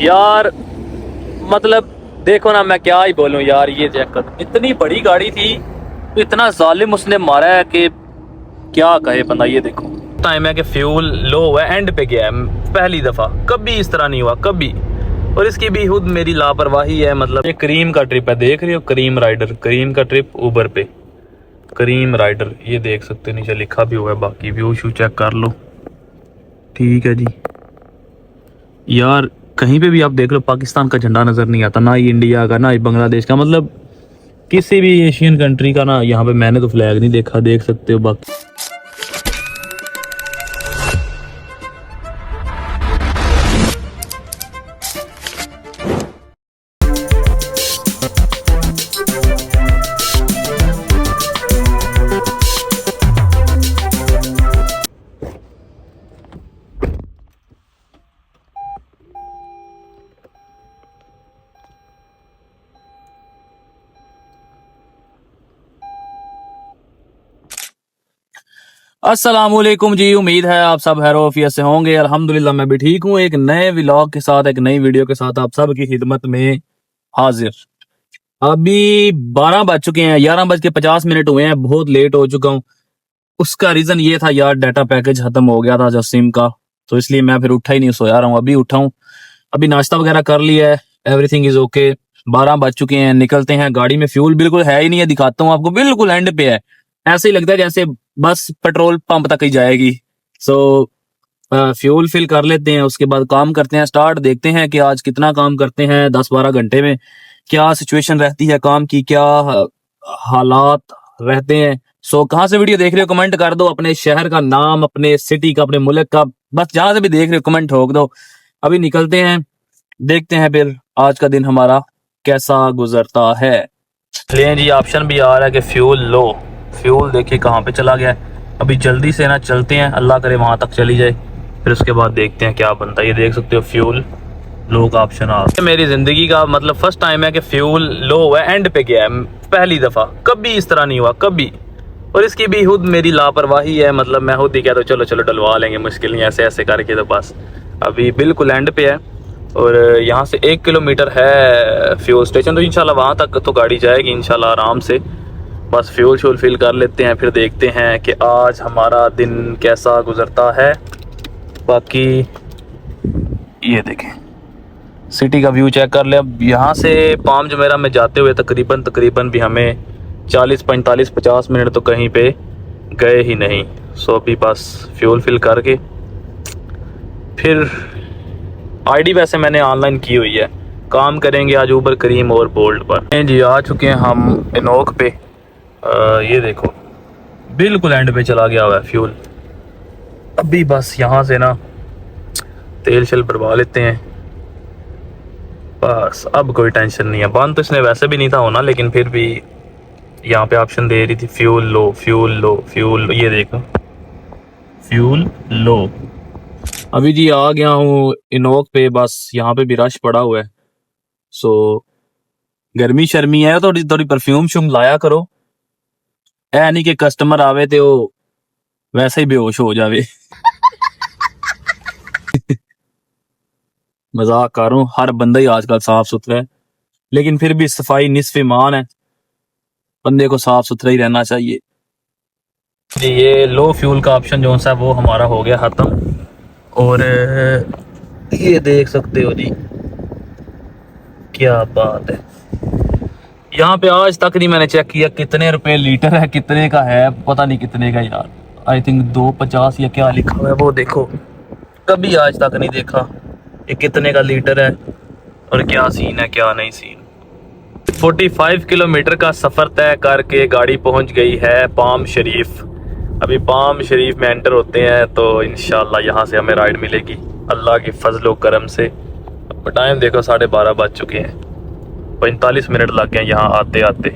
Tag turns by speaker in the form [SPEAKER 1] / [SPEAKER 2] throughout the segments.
[SPEAKER 1] यार मतलब देखो ना, मैं क्या ही बोलूं यार। ये चेक कर, इतनी बड़ी गाड़ी थी तो इतना जालिम उसने मारा है कि क्या कहे बंदा। ये देखो टाइम है कि फ्यूल लो हुआ है, एंड पे गया है पहली दफा। कभी इस तरह नहीं हुआ कभी। और इसकी भी खुद मेरी लापरवाही है। मतलब ये करीम का ट्रिप है, देख रहे हो, करीम राइडर, करीम का ट्रिप उबर पे, करीम राइडर। ये देख सकते हो नीचे लिखा भी हुआ है। बाकी व्यू शू चेक कर लो। ठीक है जी यार, कहीं पे भी आप देख लो पाकिस्तान का झंडा नजर नहीं आता, ना ही इंडिया का, ना ही बांग्लादेश का, मतलब किसी भी एशियन कंट्री का ना। यहाँ पे मैंने तो फ्लैग नहीं देखा, देख सकते हो। बाकी अस्सलामुअलैकुम जी, उम्मीद है आप सब खैरियत से होंगे। अल्हम्दुलिल्लाह मैं भी ठीक हूँ। एक नए व्लॉग के साथ, एक नई वीडियो के साथ आप सब की खिदमत में हाजिर। अभी 12 बज चुके हैं, 11:50 हुए हैं। बहुत लेट हो चुका हूँ। उसका रीजन ये था यार, डाटा पैकेज खत्म हो गया था जो सिम का, तो इसलिए मैं फिर उठा ही नहीं, सोया रहा हूँ। अभी उठा हूँ, अभी नाश्ता वगैरह कर लिया है, एवरीथिंग इज ओके। 12 बज चुके हैं, निकलते हैं। गाड़ी में फ्यूल बिल्कुल है ही नहीं है, दिखाता हूँ आपको, बिल्कुल एंड पे है। ऐसे ही लगता है जैसे बस पेट्रोल पंप तक ही जाएगी। सो फ्यूल फिल कर लेते हैं, उसके बाद काम करते हैं स्टार्ट। देखते हैं कि आज कितना काम करते हैं 10-12 घंटे में, क्या सिचुएशन रहती है काम की, क्या हालात रहते हैं। सो कहाँ से वीडियो देख रहे हो कमेंट कर दो, अपने शहर का नाम, अपने सिटी का, अपने मुल्क का, बस जहां से भी देख रहे हो कमेंट ठोक दो। अभी निकलते हैं, देखते हैं फिर आज का दिन हमारा कैसा गुजरता है। चलिए जी, ऑप्शन भी आ रहा है कि फ्यूल लो। फ्यूल देखिए कहाँ पे चला गया है। अभी जल्दी से ना चलते हैं, अल्लाह करे वहां तक चली जाए, फिर उसके बाद देखते हैं क्या बनता है। ये देख सकते हो फ्यूल लो का ऑप्शन आ रहा है। मेरी जिंदगी का मतलब फर्स्ट टाइम है कि फ्यूल लो हुआ है, एंड पे गया है पहली दफा। कभी इस तरह नहीं हुआ कभी। और इसकी भी खुद मेरी लापरवाही है। मतलब मैं खुद ही कहता हूँ चलो चलो डलवा लेंगे, मुश्किल नहीं, ऐसे ऐसे करके। तो बस अभी बिल्कुल एंड पे है, और यहाँ से 1 किलोमीटर है फ्यूल स्टेशन, तो इंशाल्लाह वहाँ तक तो गाड़ी जाएगी इंशाल्लाह आराम से। बस फ्यूल शूल फिल कर लेते हैं, फिर देखते हैं कि आज हमारा दिन कैसा गुजरता है। बाकी ये देखें, सिटी का व्यू चेक कर ले। अब यहाँ से पाम जुमेरा में जाते हुए तकरीबन भी हमें 40-45-50 मिनट तो कहीं पे गए ही नहीं। सो अभी बस फ्यूल फिल करके फिर आईडी वैसे मैंने ऑनलाइन की हुई है, काम करेंगे आज ऊबर, करीम और बोल्ट पर। जी आ चुके हैं हम इनोक पे। ये देखो बिल्कुल एंड पे चला गया हुआ है फ्यूल। अभी बस यहाँ से ना तेल शल भरवा लेते हैं, बस अब कोई टेंशन नहीं है। बंद तो इसने वैसे भी नहीं था होना, लेकिन फिर भी यहाँ पे ऑप्शन दे रही थी फ्यूल लो, फ्यूल लो, फ्यूल लो। ये देखो फ्यूल लो। अभी जी आ गया हूँ इनोक पे, बस यहाँ पे भी रश पड़ा हुआ है। सो गर्मी शर्मी है, थोड़ी थोड़ी परफ्यूम शुम लाया करो, ऐ नहीं कि कस्टमर आवे तो वो वैसे ही बेहोश हो जावे। मजाक कर रहा हूँ, हर बंदा ही आजकल साफ सुथरा है, लेकिन फिर भी सफाई निस्फ ईमान है, बंदे को साफ सुथरा ही रहना चाहिए। ये लो फ्यूल का ऑप्शन जो सा वो हमारा हो गया खत्म। और ये देख सकते हो जी, क्या बात है। यहाँ पे आज तक नहीं मैंने चेक किया कितने रुपए लीटर है, कितने का है, पता नहीं कितने का यार। आई थिंक 2.50 या क्या लिखा हुआ है वो देखो, कभी आज तक नहीं देखा ये कितने का लीटर है और क्या सीन है क्या नहीं सीन। 45 किलोमीटर का सफ़र तय करके गाड़ी पहुँच गई है पाम शरीफ। अभी पाम शरीफ में एंटर होते हैं तो इंशाल्लाह यहाँ से हमें राइड मिलेगी अल्लाह की फजलो करम से। टाइम देखो 12:30 बज चुके हैं, 45 मिनट लग गए यहाँ आते आते।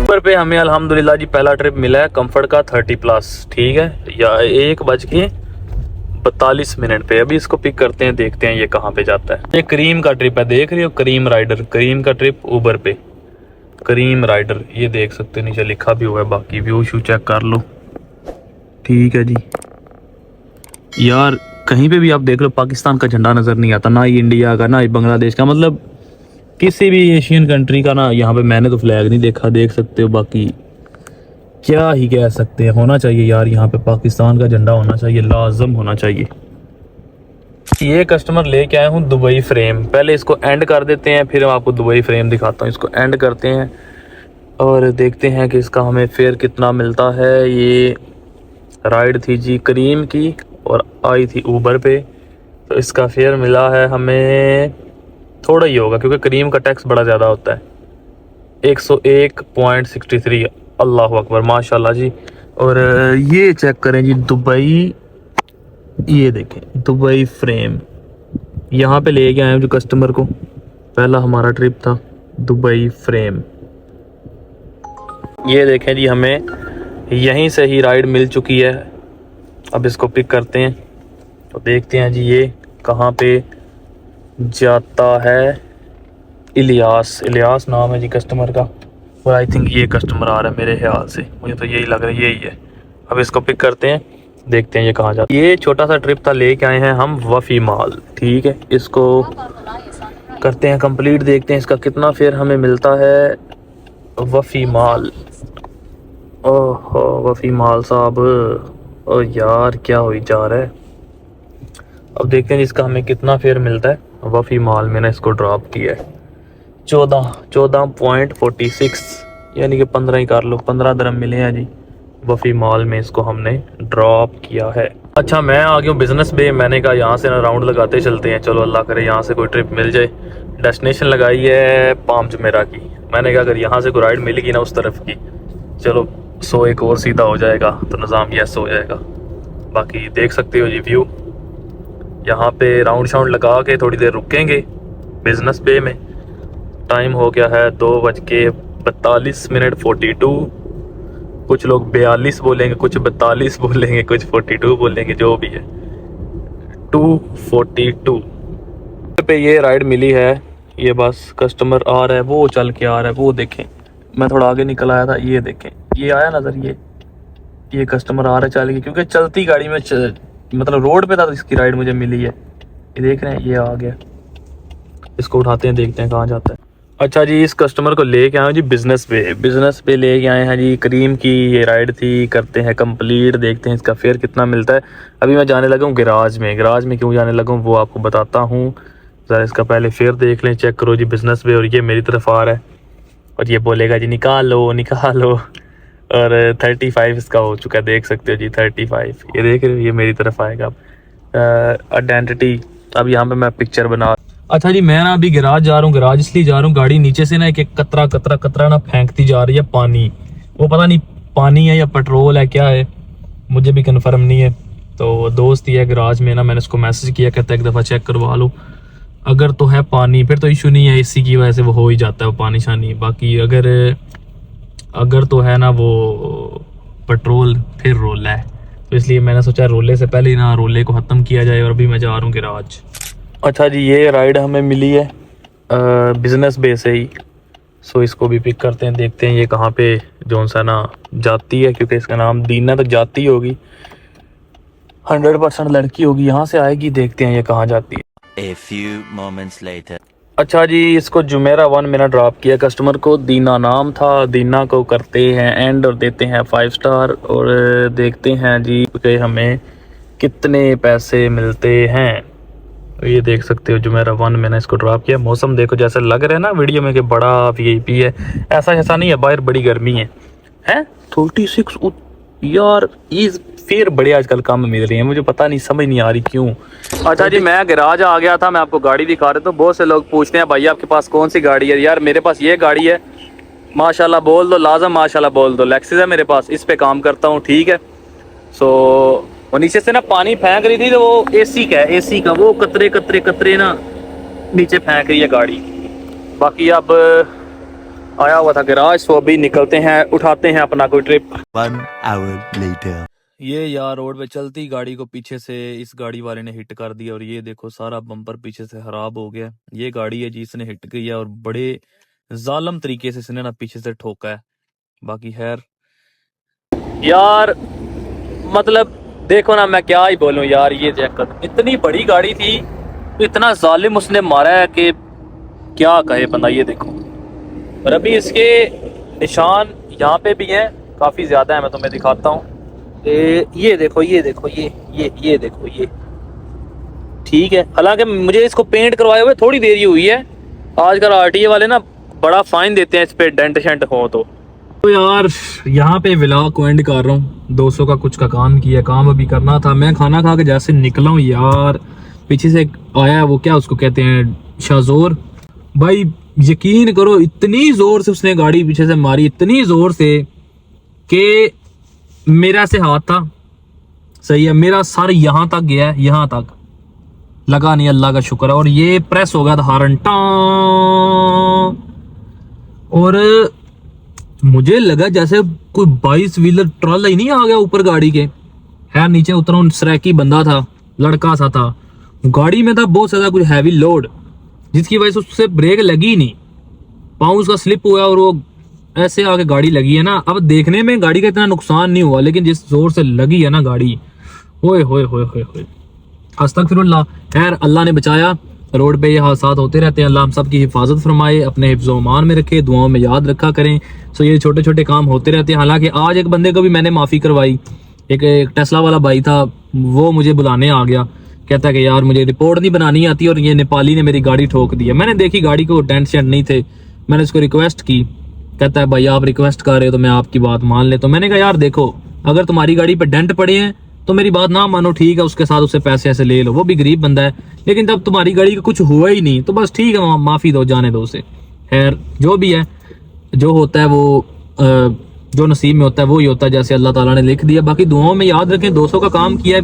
[SPEAKER 1] ऊपर पे हमें अल्हम्दुलिल्लाह जी पहला ट्रिप मिला है कंफर्ट का 30+, ठीक है, या 1 42 मिनट पे। अभी इसको पिक करते हैं, देखते हैं ये कहाँ पे जाता है। ये करीम का ट्रिप है, देख रहे हो, करीम राइडर, करीम का ट्रिप ऊबर पे, करीम राइडर, ये देख सकते हो नीचे लिखा भी हुआ है। बाकी व्यू शू चेक कर लो, ठीक है जी। यार कहीं पे भी आप देख लो पाकिस्तान का झंडा नज़र नहीं आता, ना ही इंडिया का, ना ही बांग्लादेश का, मतलब किसी भी एशियन कंट्री का ना। यहाँ पे मैंने तो फ्लैग नहीं देखा, देख सकते हो। बाकी क्या ही कह सकते हैं, होना चाहिए यार, यहाँ पे पाकिस्तान का झंडा होना चाहिए, लाजम होना चाहिए। ये कस्टमर लेके आए हूँ दुबई फ्रेम। पहले इसको एंड कर देते हैं, फिर मैं आपको दुबई फ्रेम दिखाता हूँ। इसको एंड करते हैं और देखते हैं कि इसका हमें फेयर कितना मिलता है। ये राइड थी जी करीम की और आई थी ऊबर पे, तो इसका फेयर मिला है हमें, थोड़ा ही होगा क्योंकि करीम का टैक्स बड़ा ज़्यादा होता है, 101.63। अल्लाह अकबर, माशाल्लाह जी। और ये चेक करें जी दुबई, ये देखें दुबई फ्रेम, यहाँ पे लेके आए हैं जो कस्टमर को। पहला हमारा ट्रिप था दुबई फ्रेम। ये देखें जी, हमें यहीं से ही राइड मिल चुकी है। अब इसको पिक करते हैं तो देखते हैं जी ये कहाँ पे जाता है। इलियास नाम है जी कस्टमर का, और आई थिंक ये कस्टमर आ रहा है मेरे ख्याल से, मुझे तो यही लग रहा है, यही है। अब इसको पिक करते हैं, देखते हैं ये कहाँ जाता है। ये छोटा सा ट्रिप था, लेके आए हैं हम वफ़ी माल, ठीक है। इसको करते हैं कंप्लीट, देखते हैं इसका कितना फेयर हमें मिलता है। वफ़ी माल, ओहो वफ़ी माल साहब, ओ यार क्या हो जा रहा है। अब देखते हैं इसका हमें कितना फेयर मिलता है। वफ़ी माल में ना इसको ड्रॉप किया है 14.46, यानी कि 15 ही कर लो, 15 दरम मिले हैं जी वफ़ी मॉल में, इसको हमने ड्रॉप किया है। अच्छा मैं आ गया हूँ बिज़नेस बे। मैंने कहा यहाँ से ना राउंड लगाते चलते हैं, चलो अल्लाह करे यहाँ से कोई ट्रिप मिल जाए। डेस्टिनेशन लगाई है पाम जुमेरा की। मैंने कहा अगर यहाँ से कोई राइड मिलेगी ना उस तरफ की, चलो 100 एक और सीधा हो जाएगा तो निज़ाम यस हो जाएगा। बाकी देख सकते हो जी व्यू, यहाँ पे राउंड शाउंड लगा के थोड़ी देर रुकेंगे बिज़नेस बे में। टाइम हो गया है 2:42 42। कुछ लोग 42 बोलेंगे, कुछ 42 बोलेंगे, कुछ 42 बोलेंगे, जो भी है 2:42 पे ये राइड मिली है। ये बस कस्टमर आ रहा है, वो चल के आ रहा है, वो देखें। मैं थोड़ा आगे निकल आया था, ये देखें, ये आया नज़र, ये कस्टमर आ रहा है चल के, क्योंकि चलती गाड़ी में मतलब रोड पे था तो इसकी राइड मुझे मिली है। ये देख रहे हैं, ये आ गया। इसको उठाते हैं, देखते हैं कहाँ जाता है। अच्छा जी, इस कस्टमर को लेके आए हैं जी बिज़नेस पे लेके आए हैं जी। करीम की ये राइड थी, करते हैं कंप्लीट, देखते हैं इसका फेयर कितना मिलता है। अभी मैं जाने लगा हूँ गैराज में क्यों जाने लगा हूँ वो आपको बताता हूँ। ज़रा इसका पहले फेयर देख लें, चेक करो जी बिज़नेस पे। और ये मेरी तरफ आ रहा है और ये बोलेगा जी निकाल लो। और 35 इसका हो चुका है, देख सकते हो जी 35। ये देख रहे हो, ये मेरी तरफ आएगा। आइडेंटिटी, अब यहाँ पे मैं पिक्चर बना। अच्छा जी, मैं ना अभी गैराज जा रहा हूँ। गैराज इसलिए जा रहा हूँ, गाड़ी नीचे से ना एक कतरा ना फेंकती जा रही है पानी। वो पता नहीं पानी है या पेट्रोल है, क्या है, मुझे भी कंफर्म नहीं है। तो दोस्त ही है गैराज में ना, मैंने उसको मैसेज किया, कहता है एक दफ़ा चेक करवा लो। अगर तो है पानी फिर तो इशू नहीं है, इसी की वजह से वो हो ही जाता है वो पानी शानी। बाकी अगर तो है ना वो पेट्रोल, फिर रोला है। तो इसलिए मैंने सोचा रोले से पहले ना रोले को ख़त्म किया जाए। और अभी मैं जा रहा हूँ गैराज। अच्छा जी, ये राइड हमें मिली है बिज़नेस बे से ही। सो इसको भी पिक करते हैं, देखते हैं ये कहाँ पे जोन सा ना जाती है, क्योंकि इसका नाम दीना तो जाती होगी, 100% लड़की होगी, यहाँ से आएगी। देखते हैं ये कहाँ जाती है।
[SPEAKER 2] A few moments later.
[SPEAKER 1] अच्छा जी, इसको जुमेरा 1 मिनट ड्रॉप किया कस्टमर को। दीना नाम था, दीना को करते हैं एंड और देते हैं 5 स्टार। और देखते हैं जी कि हमें कितने पैसे मिलते हैं। ये देख सकते हो जुमेरा 1 मैंने इसको ड्रॉप किया। मौसम देखो जैसा लग रहा है ना वीडियो में कि बड़ा वीआईपी है, ऐसा नहीं है। बाहर बड़ी गर्मी है 36 यार। इस फिर बड़े आजकल कम मिल रही हैं, मुझे पता नहीं, समझ नहीं आ रही क्यों। अच्छा जी, मैं गैराज आ गया था, मैं आपको गाड़ी दिखा रहा था। बहुत से लोग पूछते हैं भाई आपके पास कौन सी गाड़ी है। यार मेरे पास ये गाड़ी है, माशाल्लाह बोल दो, लाजम माशाल्लाह बोल दो। लेक्सिस है मेरे पास, इस पे काम करता हूँ, ठीक है। सो वो नीचे से ना पानी फेंक रही थी, तो वो एसी का वो कतरे ना नीचे फेंक रही है गाड़ी। बाकी अब आया हुआ था गैराज, सो अभी निकलते हैं, उठाते हैं अपना कोई ट्रिप।
[SPEAKER 2] 1 hour later.
[SPEAKER 1] ये यार रोड पे चलती गाड़ी को पीछे से इस गाड़ी वाले ने हिट कर दिया और ये देखो सारा बम्पर पीछे से खराब हो गया। ये गाड़ी है जी, इसने हिट किया और बड़े जालिम तरीके से इसने ना पीछे से ठोका है। बाकी खैर यार मतलब देखो ना, मैं क्या ही बोलूं यार, ये चेक कर, इतनी बड़ी गाड़ी थी तो इतना जालिम उसने मारा है कि क्या कहे बंदा। ये देखो, और अभी इसके निशान यहाँ पे भी हैं, काफी ज्यादा है, मैं तुम्हें दिखाता हूँ। ये देखो ये देखो ये देखो ये, ठीक है। हालांकि मुझे इसको पेंट करवाए हुए थोड़ी देरी हुई है। आजकल आरटीए वाले ना बड़ा फाइन देते हैं इस पे डेंट शेंट हो तो यार यहाँ पे व्लॉग को एंड कर रहा हूँ। 200 का कुछ का काम किया, काम अभी करना था। मैं खाना खा के जैसे निकला हूँ यार, पीछे से आया है वो, क्या उसको कहते हैं, शाजोर भाई। यकीन करो इतनी जोर से उसने गाड़ी पीछे से मारी, इतनी जोर से कि मेरा से हाथ था, सही है, मेरा सर यहाँ तक गया है, यहाँ तक लगा नहीं, अल्लाह का शुक्र है। और ये प्रेस हो गया था हारन टा, और मुझे लगा जैसे कोई 22 व्हीलर ट्रॉला ही नहीं आ गया ऊपर गाड़ी के। है नीचे उतरा, सराकी बंदा था, लड़का सा था, गाड़ी में था बहुत ज्यादा कुछ हैवी लोड, जिसकी वजह से उससे ब्रेक लगी नहीं, पाँव उसका स्लिप हुआ और वो ऐसे आके गाड़ी लगी है ना। अब देखने में गाड़ी का इतना नुकसान नहीं हुआ, लेकिन जिस जोर से लगी है ना गाड़ी, ओए होए होए होए होए, अस्तगफिरुल्लाह। खैर अल्लाह ने बचाया। रोड पे ये हादसात होते रहते हैं, अल्लाह हम सब की हिफाजत फरमाए, अपने हिफ्ज़ो अमान में रखे, दुआओं में याद रखा करें। सो ये छोटे छोटे काम होते रहते हैं। हालांकि आज एक बंदे को भी मैंने माफ़ी करवाई, एक टेस्ला वाला भाई था, वो मुझे बुलाने आ गया, कहता है कि यार मुझे रिपोर्ट नहीं बनानी आती और ये नेपाली ने मेरी गाड़ी ठोक दी है। मैंने देखी गाड़ी को डेंट शेंट नहीं थे, मैंने उसको रिक्वेस्ट की, कहता है भाई आप रिक्वेस्ट कर रहे हो तो मैं आपकी बात मान ले। तो मैंने कहा यार देखो, अगर तुम्हारी गाड़ी पे डेंट पड़े हैं तो मेरी बात ना मानो, ठीक है, उसके साथ उससे पैसे ऐसे ले लो, वो भी गरीब बंदा है। लेकिन जब तुम्हारी गाड़ी का कुछ हुआ ही नहीं तो बस ठीक है, माफ़ी दो, जाने दो उसे। खैर जो भी है, जो होता है वो जो नसीब में होता है वो ही होता है, जैसे अल्लाह ताला ने लिख दिया। बाकी दुआओं में याद रखें। 200 का काम किया है।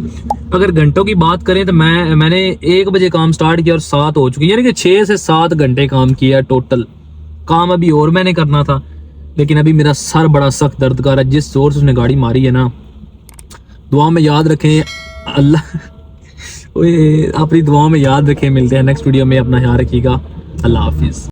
[SPEAKER 1] अगर घंटों की बात करें तो मैंने 1 बजे काम स्टार्ट किया और 7 हो चुकी है, यानी कि 6 से 7 घंटे काम किया है टोटल। काम अभी और मैंने करना था, लेकिन अभी मेरा सर बड़ा सख्त दर्द कर रहा है, जिस जोर से उसने गाड़ी मारी है ना। दुआ में याद रखें, अल्लाह अपनी दुआओं में याद रखें। मिलते हैं नेक्स्ट वीडियो में, अपना ख्याल रखिएगा, अल्लाह हाफिज़।